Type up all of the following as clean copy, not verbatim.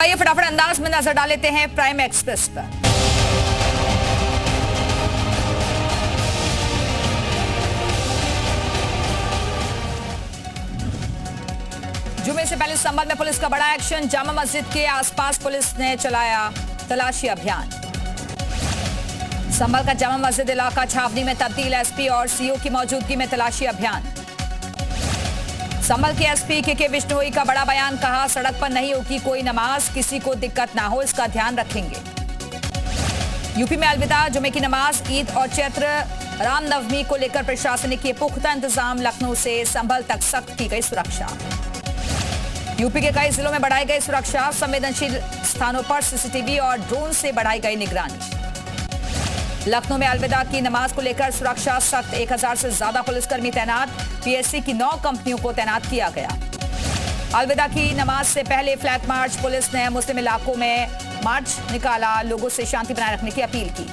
आइए फटाफट अंदाज में नजर डाल लेते हैं प्राइम एक्सप्रेस पर। जुमे से पहले संभल में पुलिस का बड़ा एक्शन। जामा मस्जिद के आसपास पुलिस ने चलाया तलाशी अभियान। संभल का जामा मस्जिद इलाका छावनी में तब्दील। एसपी और सीओ की मौजूदगी में तलाशी अभियान। संभल के एसपी के बिश्नोई का बड़ा बयान। कहा, सड़क पर नहीं होगी कोई नमाज, किसी को दिक्कत ना हो इसका ध्यान रखेंगे। यूपी में अलविदा जुमे की नमाज। ईद और चैत्र रामनवमी को लेकर प्रशासन ने किए पुख्ता इंतजाम। लखनऊ से संभल तक सख्त की गई सुरक्षा। यूपी के कई जिलों में बढ़ाई गई सुरक्षा। संवेदनशील स्थानों पर सीसीटीवी और ड्रोन से बढ़ाई गई निगरानी। लखनऊ में अलविदा की नमाज को लेकर सुरक्षा सख्त। 1000 से ज्यादा पुलिसकर्मी तैनात। पीएससी की 9 कंपनियों को तैनात किया गया। अलविदा की नमाज से पहले फ्लैग मार्च। पुलिस ने मुस्लिम इलाकों में मार्च निकाला। लोगों से शांति बनाए रखने की अपील की।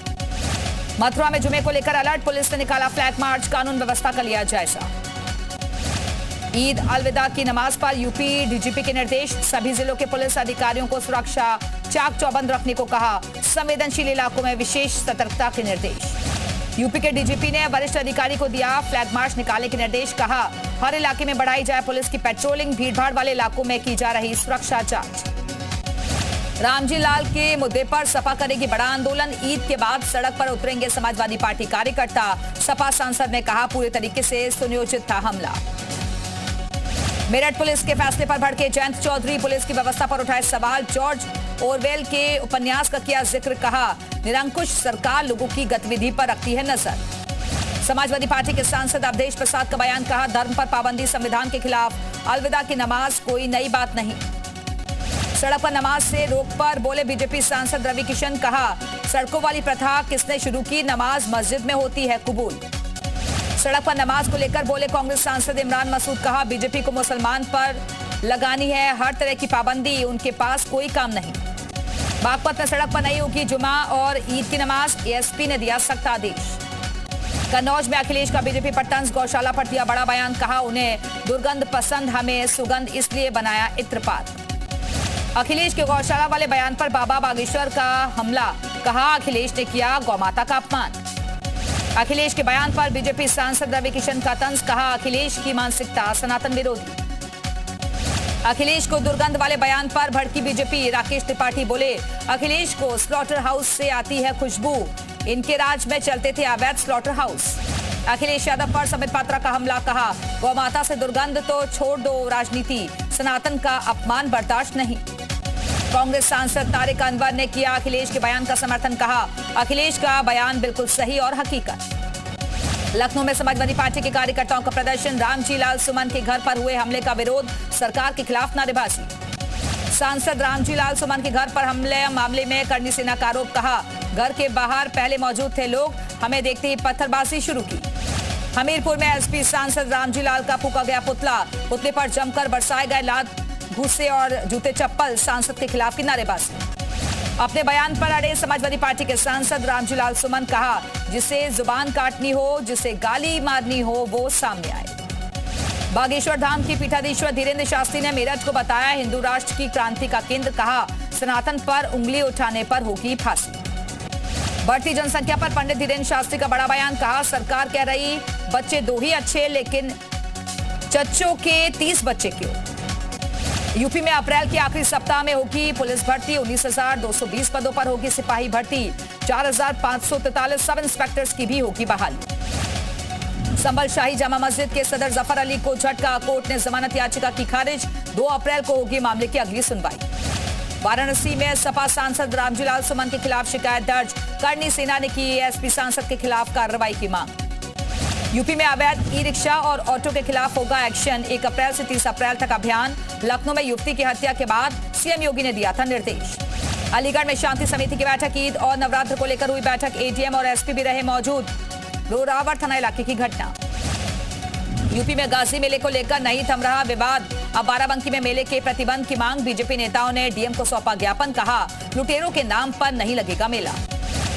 मथुरा में जुमे को लेकर अलर्ट। पुलिस ने निकाला फ्लैग मार्च। कानून व्यवस्था का लिया जायजा। ईद अलविदा की नमाज पर यूपी डीजीपी के निर्देश। सभी जिलों के पुलिस अधिकारियों को सुरक्षा चाक चौबंद रखने को कहा। संवेदनशील इलाकों में विशेष सतर्कता के निर्देश। यूपी के डीजीपी ने वरिष्ठ अधिकारी को दिया फ्लैग मार्च निकालने के निर्देश। कहा, हर इलाके में बढ़ाई जाए पुलिस की पेट्रोलिंग। भीड़भाड़ वाले इलाकों में की जा रही सुरक्षा जांच। रामजी लाल के मुद्दे पर सपा करेगी बड़ा आंदोलन। ईद के बाद सड़क पर उतरेंगे समाजवादी पार्टी कार्यकर्ता। सपा सांसद ने कहा, पूरे तरीके से सुनियोजित था हमला। मेरठ पुलिस के फैसले पर भड़के जयंत चौधरी। पुलिस की व्यवस्था पर उठाए सवाल। जॉर्ज ओरवेल के उपन्यास का किया जिक्र। कहा, निरंकुश सरकार लोगों की गतिविधि पर रखती है नजर। समाजवादी पार्टी के सांसद अवधेश प्रसाद का बयान। कहा, धर्म पर पाबंदी संविधान के खिलाफ। अलविदा की नमाज कोई नई बात नहीं। सड़क पर नमाज से रोक पर बोले बीजेपी सांसद रवि किशन। कहा, सड़कों वाली प्रथा किसने शुरू की? नमाज मस्जिद में होती है कबूल। सड़क पर नमाज को लेकर बोले कांग्रेस सांसद इमरान मसूद। कहा, बीजेपी को मुसलमान पर लगानी है हर तरह की पाबंदी, उनके पास कोई काम नहीं। बागपत में सड़क पर नहीं होगी जुमा और ईद की नमाज। एएसपी ने दिया सख्त आदेश। कन्नौज में अखिलेश का बीजेपी पर तंज। गौशाला पर दिया बड़ा बयान। कहा, उन्हें दुर्गंध पसंद, हमें सुगंध, इसलिए बनाया इत्रपात। अखिलेश के गौशाला वाले बयान पर बाबा बागेश्वर का हमला। कहा, अखिलेश ने किया गौमाता का अपमान। अखिलेश के बयान पर बीजेपी सांसद रवि किशन का तंज। कहा, अखिलेश की मानसिकता सनातन विरोधी। अखिलेश को दुर्गंध वाले बयान पर भड़की बीजेपी। राकेश त्रिपाठी बोले, अखिलेश को स्लॉटर हाउस से आती है खुशबू। इनके राज में चलते थे अवैध स्लॉटर हाउस। अखिलेश यादव पर संबित पात्रा का हमला। कहा, गौमाता से दुर्गंध तो छोड़ दो राजनीति, सनातन का अपमान बर्दाश्त नहीं। कांग्रेस सांसद तारिक अनवर ने किया अखिलेश के बयान का समर्थन। कहा, अखिलेश का बयान बिल्कुल सही और हकीकत। लखनऊ में समाजवादी पार्टी के कार्यकर्ताओं का प्रदर्शन। रामजी लाल सुमन के घर पर हुए हमले का विरोध। सरकार के खिलाफ नारेबाजी। सांसद रामजी लाल सुमन के घर पर हमले मामले में करनी सेना का आरोप। कहा, घर के बाहर पहले मौजूद थे लोग, हमें देखते ही पत्थरबाजी शुरू की। हमीरपुर में एसपी सांसद रामजी लाल का फूका गया पुतला। पुतले पर जमकर बरसाए गए लात, घूसे और जूते चप्पल। सांसद के खिलाफ की नारेबाजी। अपने बयान पर अड़े समाजवादी पार्टी के सांसद रामजी लाल सुमन। कहा, जिसे जुबान काटनी हो, जिसे गाली मारनी हो, वो सामने आए। बागेश्वर धाम की पीठाधीश्वर धीरेन्द्र शास्त्री ने मेरठ को बताया हिंदू राष्ट्र की क्रांति का केंद्र। कहा, सनातन पर उंगली उठाने पर होगी फांसी। बढ़ती जनसंख्या पर पंडित धीरेन्द्र शास्त्री का बड़ा बयान। कहा, सरकार कह रही बच्चे 2 ही अच्छे, लेकिन चच्चों के 30 बच्चे क्यों? यूपी में अप्रैल के आखिरी सप्ताह में होगी पुलिस भर्ती। 19,220 पदों पर होगी सिपाही भर्ती। 4,543 सब इंस्पेक्टर्स की भी होगी बहाली। संभल शाही जामा मस्जिद के सदर जफर अली को झटका। कोर्ट ने जमानत याचिका की खारिज। 2 अप्रैल को होगी मामले की अगली सुनवाई। वाराणसी में सपा सांसद रामजी लाल सुमन के खिलाफ शिकायत दर्ज। करनी सेना ने की एसपी सांसद के खिलाफ कार्रवाई की मांग। यूपी में अवैध ई रिक्शा और ऑटो के खिलाफ होगा एक्शन। 1 अप्रैल से 30 अप्रैल तक अभियान। लखनऊ में युवती की हत्या के बाद सीएम योगी ने दिया था निर्देश। अलीगढ़ में शांति समिति की बैठक। ईद और नवरात्र को लेकर हुई बैठक। एडीएम और एसपी भी रहे मौजूद। रोरावर थाना इलाके की घटना। यूपी में गाजी मेले को लेकर नहीं थम रहा विवाद। अब बाराबंकी में मेले के प्रतिबंध की मांग। बीजेपी नेताओं ने डीएम को सौंपा ज्ञापन। कहा, लुटेरों के नाम पर नहीं लगेगा मेला।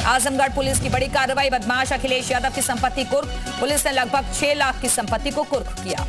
आजमगढ़ पुलिस की बड़ी कार्रवाई। बदमाश अखिलेश यादव की संपत्ति कुर्क। पुलिस ने लगभग 6 लाख की संपत्ति को कुर्क किया।